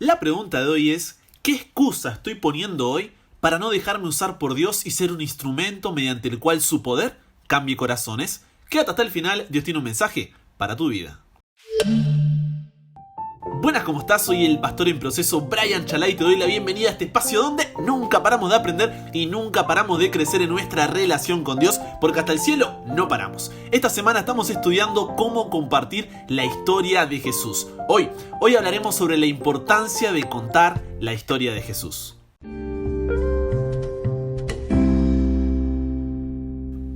La pregunta de hoy es, ¿qué excusa estoy poniendo hoy para no dejarme usar por Dios y ser un instrumento mediante el cual su poder cambie corazones? Quédate hasta el final, Dios tiene un mensaje para tu vida. Buenas, ¿cómo estás? Soy el pastor en proceso Brian Chalai y te doy la bienvenida a este espacio donde nunca paramos de aprender y nunca paramos de crecer en nuestra relación con Dios, porque hasta el cielo no paramos. Esta semana estamos estudiando cómo compartir la historia de Jesús. Hoy hablaremos sobre la importancia de contar la historia de Jesús.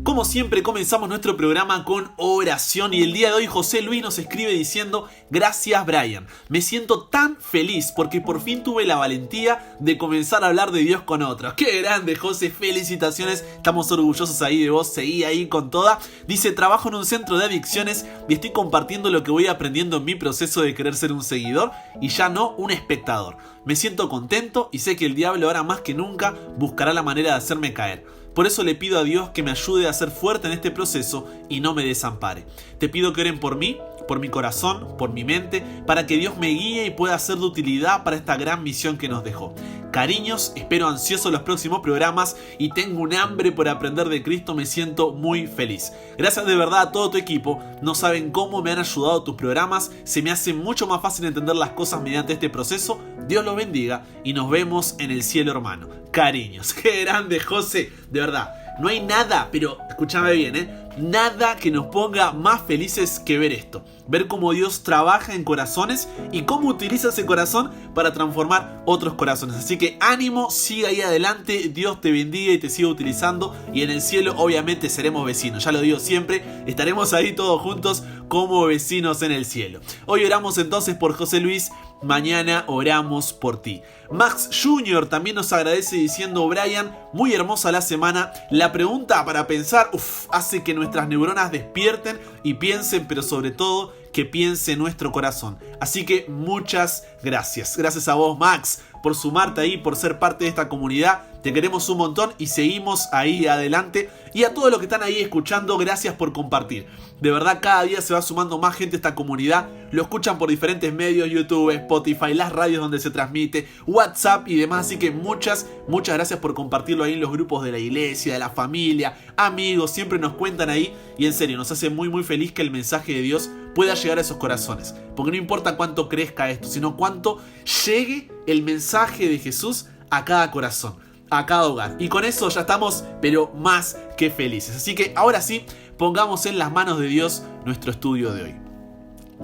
Como siempre, comenzamos nuestro programa con oración y el día de hoy José Luis nos escribe diciendo: gracias Brian, me siento tan feliz porque por fin tuve la valentía de comenzar a hablar de Dios con otros. ¡Qué grande, José! Felicitaciones, estamos orgullosos ahí de vos, seguí ahí con toda. Dice: trabajo en un centro de adicciones y estoy compartiendo lo que voy aprendiendo en mi proceso de querer ser un seguidor y ya no un espectador. Me siento contento y sé que el diablo ahora más que nunca buscará la manera de hacerme caer. Por eso le pido a Dios que me ayude a ser fuerte en este proceso y no me desampare. Te pido que oren por mí, por mi corazón, por mi mente, para que Dios me guíe y pueda ser de utilidad para esta gran misión que nos dejó. Cariños, espero ansioso los próximos programas y tengo un hambre por aprender de Cristo, me siento muy feliz. Gracias de verdad a todo tu equipo, no saben cómo me han ayudado tus programas, se me hace mucho más fácil entender las cosas mediante este proceso. Dios los bendiga y nos vemos en el cielo, hermano. Cariños. ¡Qué grande, José! De verdad, no hay nada, pero escúchame bien, nada que nos ponga más felices que ver esto. Ver cómo Dios trabaja en corazones y cómo utiliza ese corazón para transformar otros corazones. Así que ánimo, siga ahí adelante, Dios te bendiga y te siga utilizando. Y en el cielo obviamente seremos vecinos, ya lo digo siempre, estaremos ahí todos juntos como vecinos en el cielo. Hoy oramos entonces por José Luis, mañana oramos por ti. Max Jr. también nos agradece diciendo: Brian, muy hermosa la semana. La pregunta para pensar hace que nuestras neuronas despierten y piensen, pero sobre todo que piense nuestro corazón. Así que muchas gracias. Gracias a vos, Max, por sumarte ahí, por ser parte de esta comunidad. Te queremos un montón y seguimos ahí adelante. Y a todos los que están ahí escuchando, gracias por compartir. De verdad, cada día se va sumando más gente a esta comunidad. Lo escuchan por diferentes medios: YouTube, Spotify, las radios donde se transmite, WhatsApp y demás. Así que muchas gracias por compartirlo ahí en los grupos de la iglesia, de la familia, amigos. Siempre nos cuentan ahí y en serio nos hace muy feliz que el mensaje de Dios pueda llegar a esos corazones. Porque no importa cuánto crezca esto, sino cuánto llegue el mensaje de Jesús a cada corazón, a cada hogar. Y con eso ya estamos, pero más que felices. Así que ahora sí, pongamos en las manos de Dios nuestro estudio de hoy.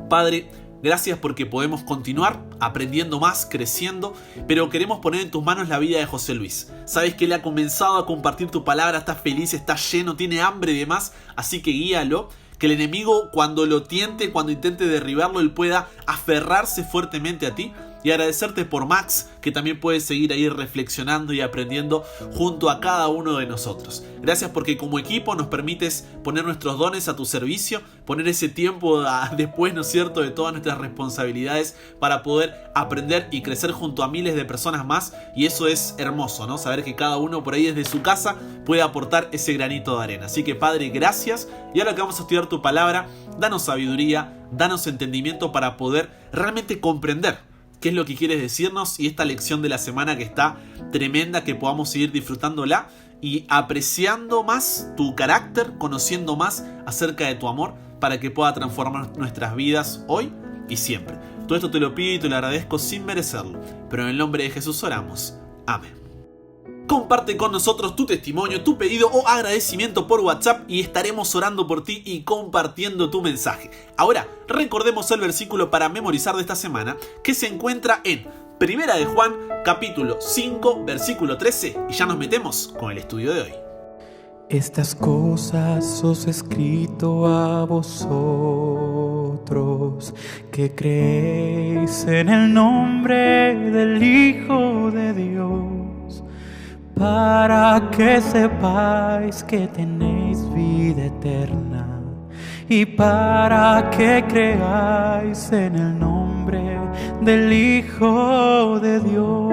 Padre, gracias porque podemos continuar aprendiendo más, creciendo, pero queremos poner en tus manos la vida de José Luis. Sabes que él ha comenzado a compartir tu palabra, está feliz, está lleno, tiene hambre de más, así que guíalo. Que el enemigo, cuando lo tiente, cuando intente derribarlo, él pueda aferrarse fuertemente a ti. Y agradecerte por Max, que también puede seguir ahí reflexionando y aprendiendo junto a cada uno de nosotros. Gracias porque como equipo nos permites poner nuestros dones a tu servicio, poner ese tiempo después, ¿no es cierto?, de todas nuestras responsabilidades para poder aprender y crecer junto a miles de personas más. Y eso es hermoso, ¿no? Saber que cada uno por ahí desde su casa puede aportar ese granito de arena. Así que, Padre, gracias. Y ahora que vamos a estudiar tu palabra, danos sabiduría, danos entendimiento para poder realmente comprender qué es lo que quieres decirnos, y esta lección de la semana que está tremenda, que podamos seguir disfrutándola y apreciando más tu carácter, conociendo más acerca de tu amor, para que pueda transformar nuestras vidas hoy y siempre. Todo esto te lo pido y te lo agradezco sin merecerlo, pero en el nombre de Jesús oramos. Amén. Comparte con nosotros tu testimonio, tu pedido o agradecimiento por WhatsApp y estaremos orando por ti y compartiendo tu mensaje. Ahora, recordemos el versículo para memorizar de esta semana, que se encuentra en Primera de Juan, capítulo 5, versículo 13, y ya nos metemos con el estudio de hoy. Estas cosas os he escrito a vosotros, que creéis en el nombre del Hijo de Dios, para que sepáis que tenéis vida eterna y para que creáis en el nombre del Hijo de Dios.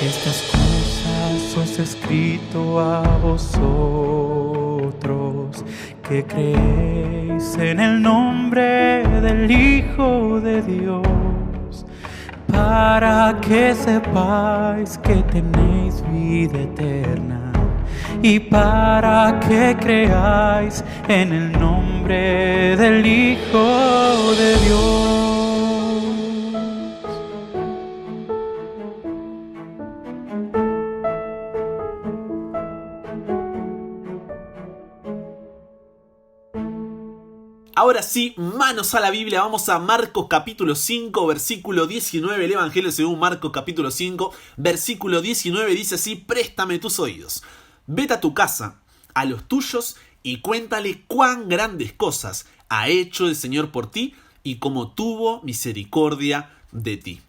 Estas cosas os he escrito a vosotros, que creéis en el nombre del Hijo de Dios, para que sepáis que tenéis vida eterna y para que creáis en el nombre del Hijo de Dios. Ahora sí, manos a la Biblia, vamos a Marcos capítulo 5, versículo 19, el Evangelio según Marcos capítulo 5, versículo 19 dice así: préstame tus oídos, vete a tu casa, a los tuyos, y cuéntale cuán grandes cosas ha hecho el Señor por ti y cómo tuvo misericordia de ti.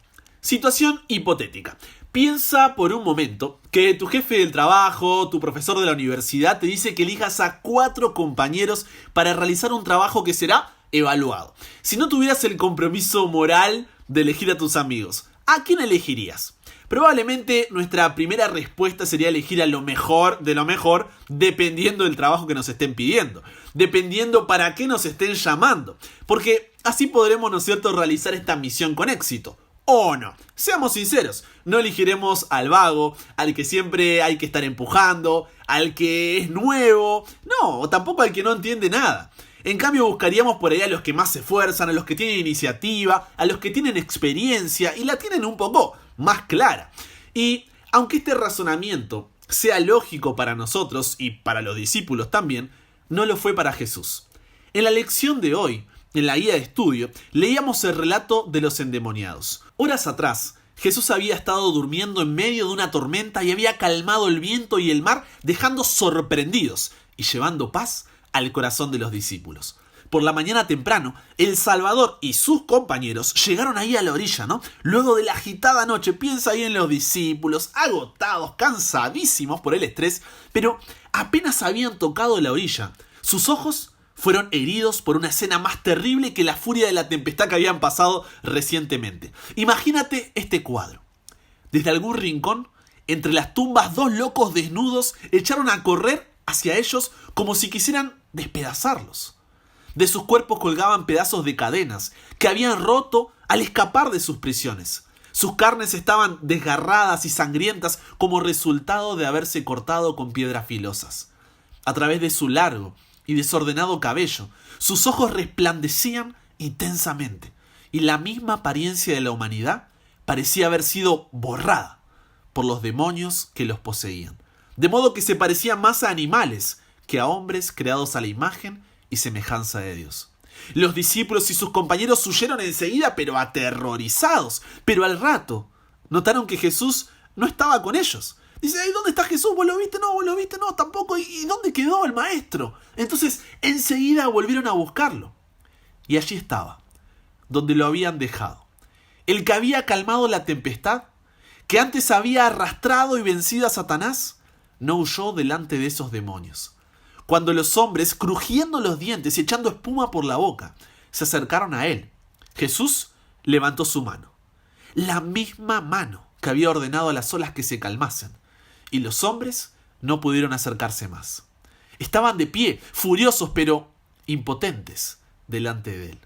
Situación hipotética. Piensa por un momento que tu jefe del trabajo, tu profesor de la universidad te dice que elijas a 4 compañeros para realizar un trabajo que será evaluado. Si no tuvieras el compromiso moral de elegir a tus amigos, ¿a quién elegirías? Probablemente nuestra primera respuesta sería elegir a lo mejor de lo mejor, dependiendo del trabajo que nos estén pidiendo, dependiendo para qué nos estén llamando, porque así podremos, ¿no es cierto?, realizar esta misión con éxito. ¿O no? Seamos sinceros, no elegiremos al vago, al que siempre hay que estar empujando, al que es nuevo, no, o tampoco al que no entiende nada. En cambio buscaríamos por ahí a los que más se esfuerzan, a los que tienen iniciativa, a los que tienen experiencia y la tienen un poco más clara. Y aunque este razonamiento sea lógico para nosotros y para los discípulos también, no lo fue para Jesús. En la lección de hoy, en la guía de estudio, leíamos el relato de los endemoniados. Horas atrás, Jesús había estado durmiendo en medio de una tormenta y había calmado el viento y el mar, dejando sorprendidos y llevando paz al corazón de los discípulos. Por la mañana temprano, el Salvador y sus compañeros llegaron ahí a la orilla, ¿no? Luego de la agitada noche, piensa ahí en los discípulos, agotados, cansadísimos por el estrés, pero apenas habían tocado la orilla, sus ojos fueron heridos por una escena más terrible que la furia de la tempestad que habían pasado recientemente. Imagínate este cuadro. Desde algún rincón, entre las tumbas, 2 locos desnudos echaron a correr hacia ellos como si quisieran despedazarlos. De sus cuerpos colgaban pedazos de cadenas que habían roto al escapar de sus prisiones. Sus carnes estaban desgarradas y sangrientas como resultado de haberse cortado con piedras filosas. A través de su largo y desordenado cabello, sus ojos resplandecían intensamente, y la misma apariencia de la humanidad parecía haber sido borrada por los demonios que los poseían, de modo que se parecían más a animales que a hombres creados a la imagen y semejanza de Dios. Los discípulos y sus compañeros huyeron enseguida, pero aterrorizados, pero al rato notaron que Jesús no estaba con ellos. Dice: ¿y dónde está Jesús? ¿Vos lo viste? No, vos lo viste, no, tampoco. ¿Y dónde quedó el maestro? Entonces enseguida volvieron a buscarlo. Y allí estaba, donde lo habían dejado. El que había calmado la tempestad, que antes había arrastrado y vencido a Satanás, no huyó delante de esos demonios. Cuando los hombres, crujiendo los dientes y echando espuma por la boca, se acercaron a él, Jesús levantó su mano. La misma mano que había ordenado a las olas que se calmasen. Y los hombres no pudieron acercarse más. Estaban de pie, furiosos pero impotentes delante de él.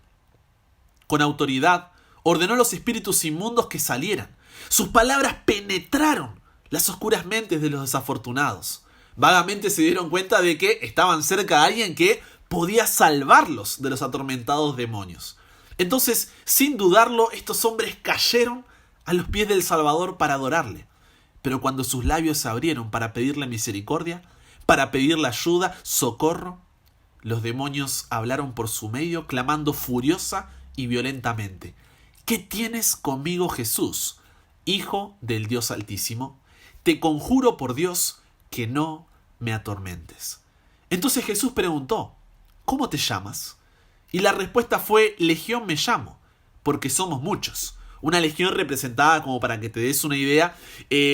Con autoridad ordenó a los espíritus inmundos que salieran. Sus palabras penetraron las oscuras mentes de los desafortunados. Vagamente se dieron cuenta de que estaban cerca de alguien que podía salvarlos de los atormentados demonios. Entonces, sin dudarlo, estos hombres cayeron a los pies del Salvador para adorarle. Pero cuando sus labios se abrieron para pedirle misericordia, para pedirle ayuda, socorro, los demonios hablaron por su medio, clamando furiosa y violentamente: ¿qué tienes conmigo, Jesús, Hijo del Dios Altísimo? Te conjuro por Dios que no me atormentes. Entonces Jesús preguntó: ¿cómo te llamas? Y la respuesta fue: Legión me llamo, porque somos muchos. Una legión representada, como para que te des una idea,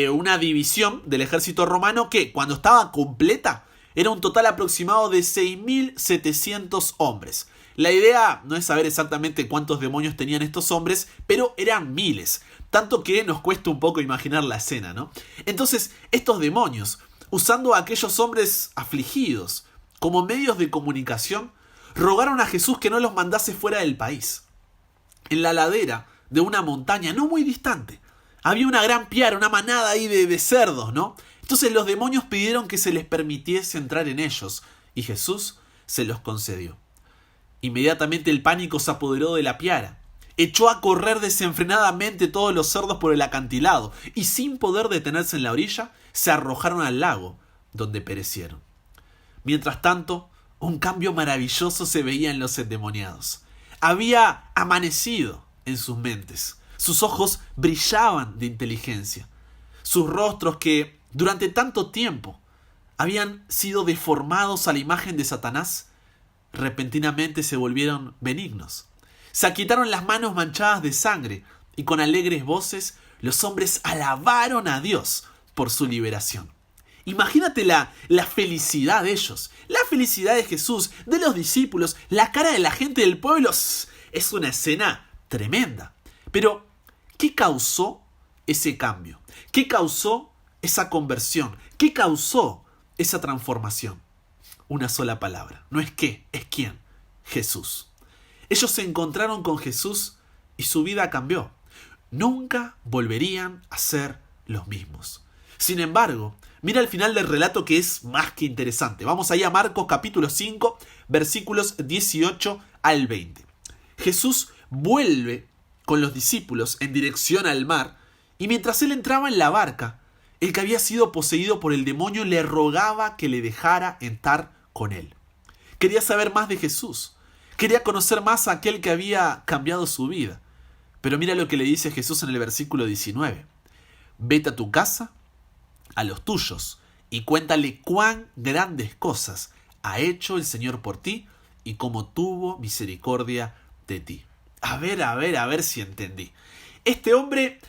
una división del ejército romano que, cuando estaba completa, era un total aproximado de 6.700 hombres. La idea no es saber exactamente cuántos demonios tenían estos hombres, pero eran miles, tanto que nos cuesta un poco imaginar la escena, ¿no? Entonces, estos demonios, usando a aquellos hombres afligidos como medios de comunicación, rogaron a Jesús que no los mandase fuera del país. en la ladera de una montaña no muy distante. Había una gran piara, una manada ahí de cerdos, ¿no? Entonces los demonios pidieron que se les permitiese entrar en ellos, y Jesús se los concedió. Inmediatamente el pánico se apoderó de la piara. Echó a correr desenfrenadamente todos los cerdos por el acantilado, y sin poder detenerse en la orilla, se arrojaron al lago, donde perecieron. Mientras tanto, un cambio maravilloso se veía en los endemoniados. Había amanecido en sus mentes. Sus ojos brillaban de inteligencia. Sus rostros, que durante tanto tiempo habían sido deformados a la imagen de Satanás, repentinamente se volvieron benignos. Se quitaron las manos manchadas de sangre, y con alegres voces los hombres alabaron a Dios por su liberación. Imagínate la felicidad de ellos, la felicidad de Jesús, de los discípulos, la cara de la gente del pueblo. Es una escena tremenda. Pero, ¿qué causó ese cambio? ¿Qué causó esa conversión? ¿Qué causó esa transformación? Una sola palabra. No es qué, es quién. Jesús. Ellos se encontraron con Jesús y su vida cambió. Nunca volverían a ser los mismos. Sin embargo, mira el final del relato, que es más que interesante. Vamos ahí a Marcos capítulo 5, versículos 18 al 20. Jesús vuelve con los discípulos en dirección al mar, y mientras él entraba en la barca, el que había sido poseído por el demonio le rogaba que le dejara entrar con él. Quería saber más de Jesús. Quería conocer más a aquel que había cambiado su vida. Pero mira lo que le dice Jesús en el versículo 19. Vete a tu casa, a los tuyos, y cuéntale cuán grandes cosas ha hecho el Señor por ti y cómo tuvo misericordia de ti. A ver si entendí. Este hombre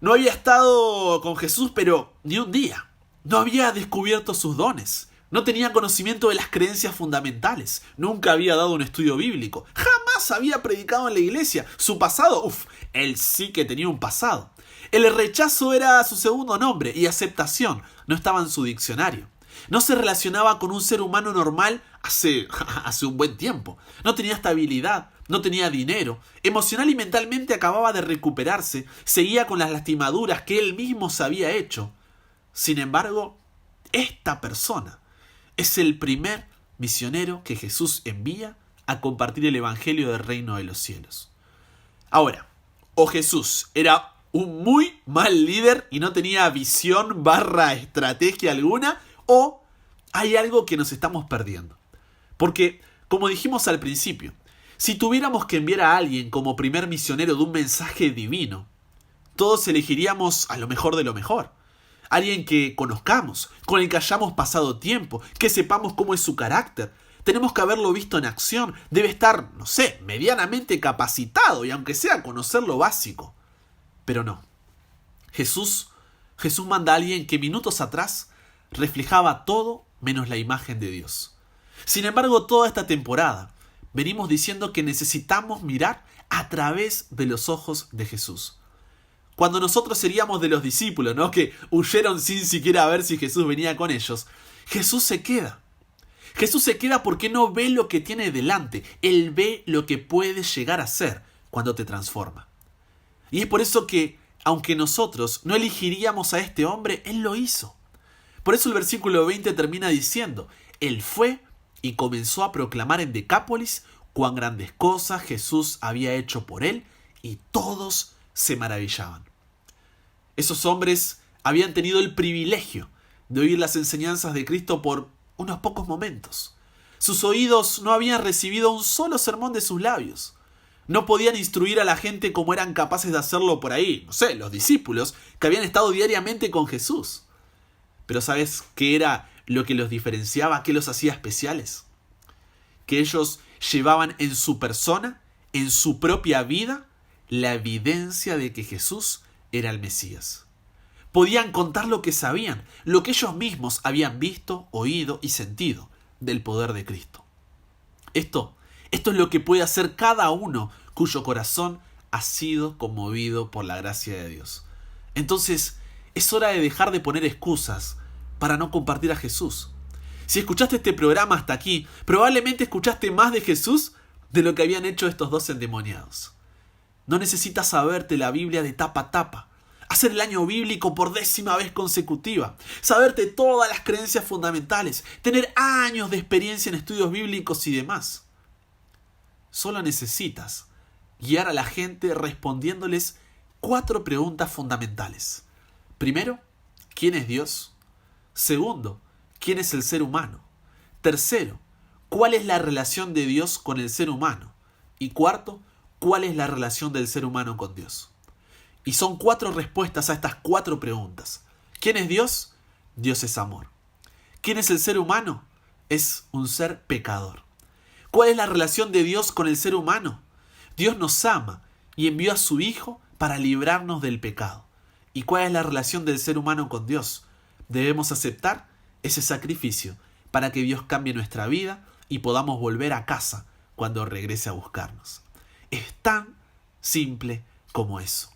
no había estado con Jesús, pero ni un día. No había descubierto sus dones. No tenía conocimiento de las creencias fundamentales. Nunca había dado un estudio bíblico. Jamás había predicado en la iglesia. Su pasado, él sí que tenía un pasado. El rechazo era su segundo nombre, y aceptación no estaba en su diccionario. No se relacionaba con un ser humano normal hace un buen tiempo. No tenía estabilidad, no tenía dinero. Emocional y mentalmente acababa de recuperarse. Seguía con las lastimaduras que él mismo se había hecho. Sin embargo, esta persona es el primer misionero que Jesús envía a compartir el evangelio del reino de los cielos. Ahora, o Jesús era un muy mal líder y no tenía visión / estrategia alguna, o hay algo que nos estamos perdiendo. Porque, como dijimos al principio, si tuviéramos que enviar a alguien como primer misionero de un mensaje divino, todos elegiríamos a lo mejor de lo mejor. Alguien que conozcamos, con el que hayamos pasado tiempo, que sepamos cómo es su carácter. Tenemos que haberlo visto en acción. Debe estar, medianamente capacitado, y aunque sea conocer lo básico. Pero no. Jesús manda a alguien que minutos atrás reflejaba todo menos la imagen de Dios. Sin embargo, toda esta temporada venimos diciendo que necesitamos mirar a través de los ojos de Jesús. Cuando nosotros seríamos de los discípulos, ¿no?, que huyeron sin siquiera ver si Jesús venía con ellos, Jesús se queda. Jesús se queda porque no ve lo que tiene delante. Él ve lo que puede llegar a ser cuando te transforma. Y es por eso que, aunque nosotros no elegiríamos a este hombre, Él lo hizo. Por eso el versículo 20 termina diciendo: Él fue y comenzó a proclamar en Decápolis cuán grandes cosas Jesús había hecho por él, y todos se maravillaban. Esos hombres habían tenido el privilegio de oír las enseñanzas de Cristo por unos pocos momentos. Sus oídos no habían recibido un solo sermón de sus labios. No podían instruir a la gente como eran capaces de hacerlo por ahí, los discípulos que habían estado diariamente con Jesús. Pero ¿sabes qué era lo que los diferenciaba? ¿Qué los hacía especiales? Que ellos llevaban en su persona, en su propia vida, la evidencia de que Jesús era el Mesías. Podían contar lo que sabían, lo que ellos mismos habían visto, oído y sentido del poder de Cristo. Esto es lo que puede hacer cada uno cuyo corazón ha sido conmovido por la gracia de Dios. Entonces, es hora de dejar de poner excusas para no compartir a Jesús. Si escuchaste este programa hasta aquí, probablemente escuchaste más de Jesús de lo que habían hecho estos dos endemoniados. No necesitas saberte la Biblia de tapa a tapa, hacer el año bíblico por 10ª vez consecutiva, saberte todas las creencias fundamentales, tener años de experiencia en estudios bíblicos y demás. Solo necesitas guiar a la gente respondiéndoles 4 preguntas fundamentales. Primero, ¿quién es Dios? Segundo, ¿quién es el ser humano? Tercero, ¿cuál es la relación de Dios con el ser humano? Y cuarto, ¿cuál es la relación del ser humano con Dios? Y son 4 respuestas a estas 4 preguntas. ¿Quién es Dios? Dios es amor. ¿Quién es el ser humano? Es un ser pecador. ¿Cuál es la relación de Dios con el ser humano? Dios nos ama y envió a su Hijo para librarnos del pecado. ¿Y cuál es la relación del ser humano con Dios? Debemos aceptar ese sacrificio para que Dios cambie nuestra vida y podamos volver a casa cuando regrese a buscarnos. Es tan simple como eso.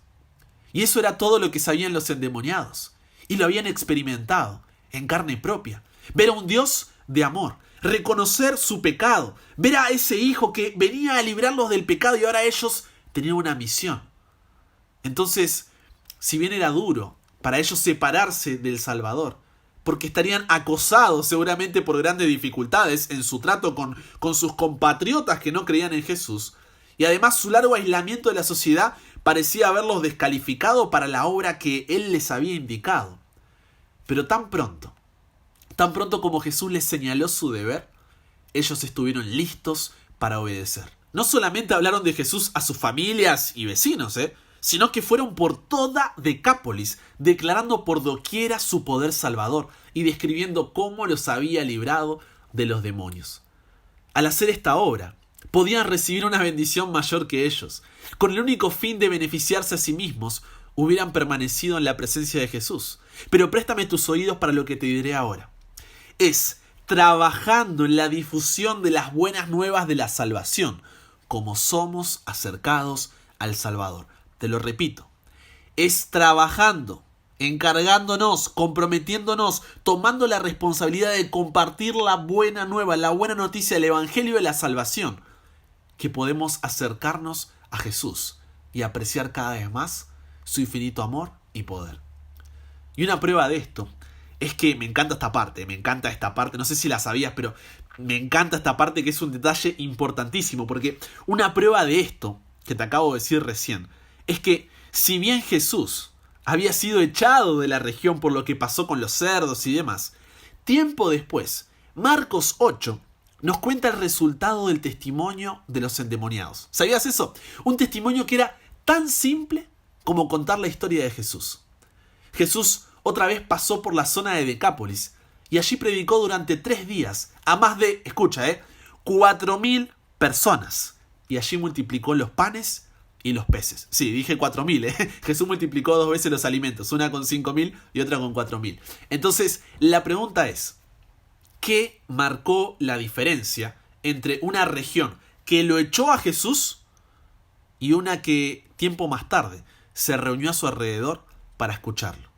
Y eso era todo lo que sabían los endemoniados. Y lo habían experimentado en carne propia. Ver a un Dios de amor, reconocer su pecado, ver a ese Hijo que venía a librarlos del pecado y ahora ellos tenían una misión. Entonces, si bien era duro para ellos separarse del Salvador, porque estarían acosados seguramente por grandes dificultades en su trato con sus compatriotas que no creían en Jesús, y además su largo aislamiento de la sociedad parecía haberlos descalificado para la obra que Él les había indicado. Pero tan pronto como Jesús les señaló su deber, ellos estuvieron listos para obedecer. No solamente hablaron de Jesús a sus familias y vecinos, sino que fueron por toda Decápolis, declarando por doquiera su poder salvador y describiendo cómo los había librado de los demonios. Al hacer esta obra, podían recibir una bendición mayor que ellos. Con el único fin de beneficiarse a sí mismos, hubieran permanecido en la presencia de Jesús. Pero préstame tus oídos para lo que te diré ahora. Es trabajando en la difusión de las buenas nuevas de la salvación, como somos acercados al Salvador. Te lo repito, es trabajando, encargándonos, comprometiéndonos, tomando la responsabilidad de compartir la buena nueva, la buena noticia del Evangelio de la salvación, que podemos acercarnos a Jesús y apreciar cada vez más su infinito amor y poder. Y una prueba de esto es que me encanta esta parte, no sé si la sabías, pero me encanta esta parte que es un detalle importantísimo, porque una prueba de esto que te acabo de decir recién, es que si bien Jesús había sido echado de la región por lo que pasó con los cerdos y demás, tiempo después, Marcos 8 nos cuenta el resultado del testimonio de los endemoniados. ¿Sabías eso? Un testimonio que era tan simple como contar la historia de Jesús. Jesús otra vez pasó por la zona de Decápolis y allí predicó durante 3 días a más de, 4.000 personas. Y allí multiplicó los panes y los peces. Sí, dije 4.000, Jesús multiplicó 2 veces los alimentos, una con 5.000 y otra con 4.000. Entonces, la pregunta es, ¿qué marcó la diferencia entre una región que lo echó a Jesús y una que, tiempo más tarde, se reunió a su alrededor para escucharlo?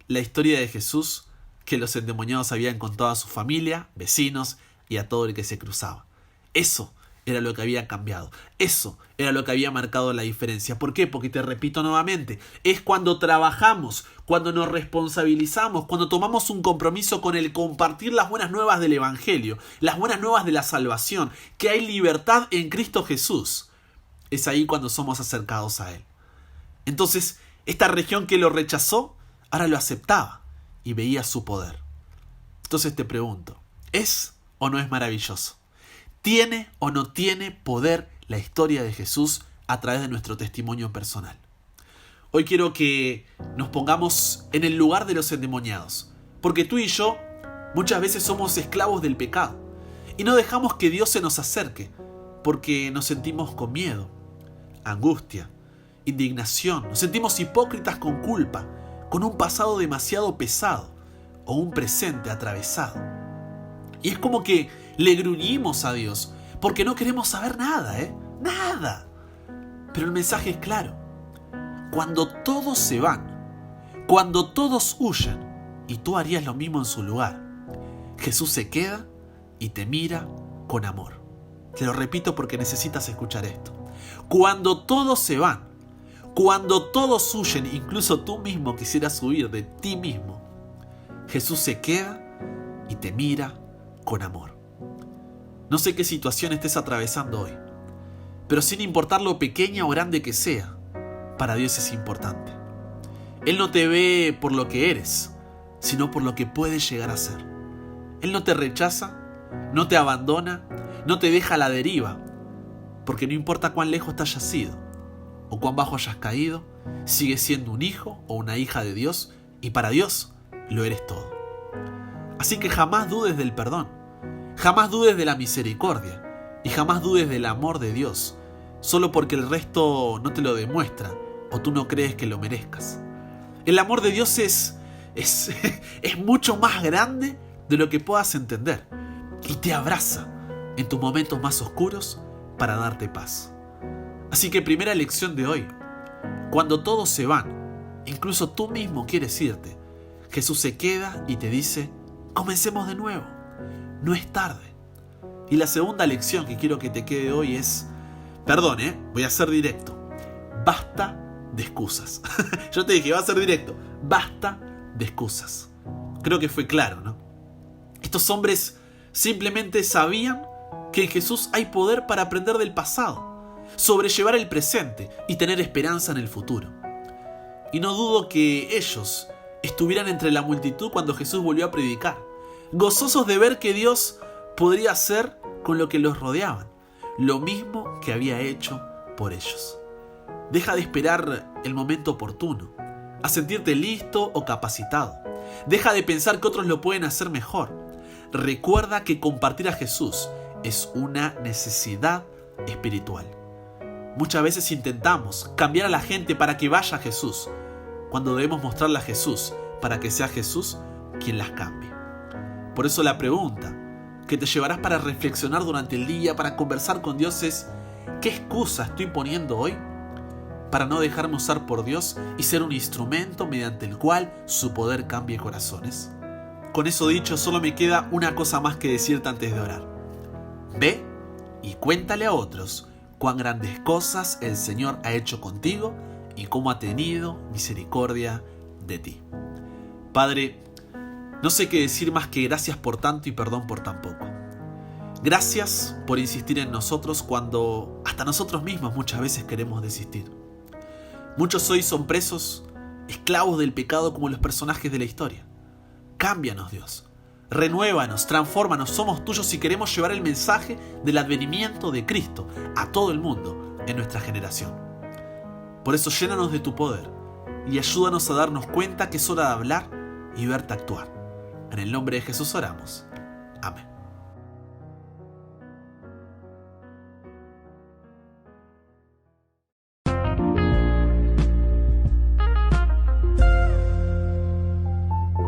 La historia de Jesús que los endemoniados habían contado a su familia, vecinos y a todo el que se cruzaba. Eso era lo que había cambiado. Eso era lo que había marcado la diferencia. ¿Por qué? Porque te repito nuevamente, es cuando trabajamos, cuando nos responsabilizamos, cuando tomamos un compromiso con el compartir las buenas nuevas del Evangelio, las buenas nuevas de la salvación, que hay libertad en Cristo Jesús. Es ahí cuando somos acercados a Él. Entonces, esta región que lo rechazó, ahora lo aceptaba y veía su poder. Entonces te pregunto, ¿es o no es maravilloso? ¿Tiene o no tiene poder la historia de Jesús a través de nuestro testimonio personal? Hoy quiero que nos pongamos en el lugar de los endemoniados, porque tú y yo muchas veces somos esclavos del pecado y no dejamos que Dios se nos acerque porque nos sentimos con miedo, angustia, indignación, nos sentimos hipócritas con culpa, con un pasado demasiado pesado o un presente atravesado. Y es como que le gruñimos a Dios porque no queremos saber nada, nada. Pero el mensaje es claro. Cuando todos se van, cuando todos huyen y tú harías lo mismo en su lugar, Jesús se queda y te mira con amor. Te lo repito porque necesitas escuchar esto. Cuando todos se van, cuando todos huyen, incluso tú mismo quisieras huir de ti mismo, Jesús se queda y te mira con amor. No sé qué situación estés atravesando hoy, pero sin importar lo pequeña o grande que sea, para Dios es importante. Él no te ve por lo que eres, sino por lo que puedes llegar a ser. Él no te rechaza, no te abandona, no te deja a la deriva, porque no importa cuán lejos te hayas ido o cuán bajo hayas caído, sigues siendo un hijo o una hija de Dios, y para Dios lo eres todo. Así que jamás dudes del perdón, jamás dudes de la misericordia y jamás dudes del amor de Dios, solo porque el resto no te lo demuestra o tú no crees que lo merezcas. El amor de Dios es mucho más grande de lo que puedas entender y te abraza en tus momentos más oscuros para darte paz. Así que primera lección de hoy: cuando todos se van, incluso tú mismo quieres irte, Jesús se queda y te dice: comencemos de nuevo, no es tarde. Y la segunda lección que quiero que te quede hoy es, voy a ser directo, basta de excusas. Yo te dije, va a ser directo, basta de excusas. Creo que fue claro, ¿no? Estos hombres simplemente sabían que en Jesús hay poder para aprender del pasado, sobrellevar el presente y tener esperanza en el futuro. Y no dudo que ellos estuvieran entre la multitud cuando Jesús volvió a predicar, gozosos de ver que Dios podría hacer con lo que los rodeaban, lo mismo que había hecho por ellos. Deja de esperar el momento oportuno, a sentirte listo o capacitado. Deja de pensar que otros lo pueden hacer mejor. Recuerda que compartir a Jesús es una necesidad espiritual. Muchas veces intentamos cambiar a la gente para que vaya a Jesús, cuando debemos mostrarle a Jesús para que sea Jesús quien las cambie. Por eso la pregunta que te llevarás para reflexionar durante el día, para conversar con Dios es: ¿qué excusa estoy poniendo hoy para no dejarme usar por Dios y ser un instrumento mediante el cual su poder cambie corazones? Con eso dicho, solo me queda una cosa más que decirte antes de orar. Ve y cuéntale a otros cuán grandes cosas el Señor ha hecho contigo y cómo ha tenido misericordia de ti. Padre, no sé qué decir más que gracias por tanto y perdón por tan poco. Gracias por insistir en nosotros cuando hasta nosotros mismos muchas veces queremos desistir. Muchos hoy son presos, esclavos del pecado como los personajes de la historia. Cámbianos, Dios. Renuévanos, transfórmanos, somos tuyos y queremos llevar el mensaje del advenimiento de Cristo a todo el mundo en nuestra generación. Por eso llénanos de tu poder y ayúdanos a darnos cuenta que es hora de hablar y verte actuar. En el nombre de Jesús oramos. Amén.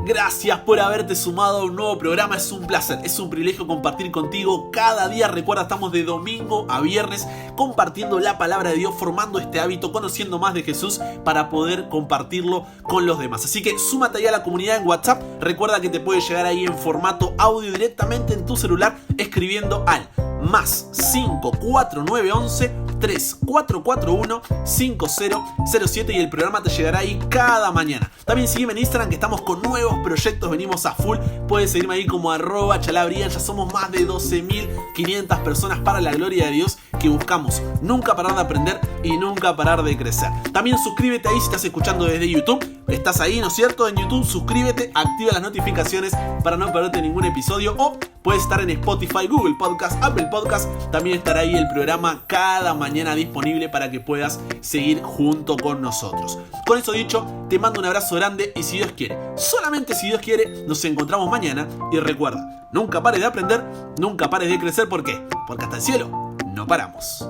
Gracias por haberte sumado a un nuevo programa. Es un placer, es un privilegio compartir contigo cada día. Recuerda, estamos de domingo a viernes compartiendo la palabra de Dios, formando este hábito, conociendo más de Jesús para poder compartirlo con los demás. Así que súmate ahí a la comunidad en WhatsApp. Recuerda que te puedes llegar ahí en formato audio directamente en tu celular escribiendo al +5 4911 3441 5007 y el programa te llegará ahí cada mañana. También sígueme en Instagram que estamos con nuevos proyectos, venimos a full. Puedes seguirme ahí como @chalabrian. Ya somos más de 12.500 personas para la gloria de Dios que buscamos nunca parar de aprender y nunca parar de crecer. También suscríbete ahí si estás escuchando desde YouTube. Estás ahí, ¿no es cierto? En YouTube, suscríbete, activa las notificaciones para no perderte ningún episodio. O puedes estar en Spotify, Google Podcast, Apple Podcast. También estará ahí el programa cada mañana disponible para que puedas seguir junto con nosotros. Con eso dicho, te mando un abrazo grande y si Dios quiere, solamente si Dios quiere, nos encontramos mañana. Y recuerda, nunca pares de aprender, nunca pares de crecer. ¿Por qué? Porque hasta el cielo no paramos.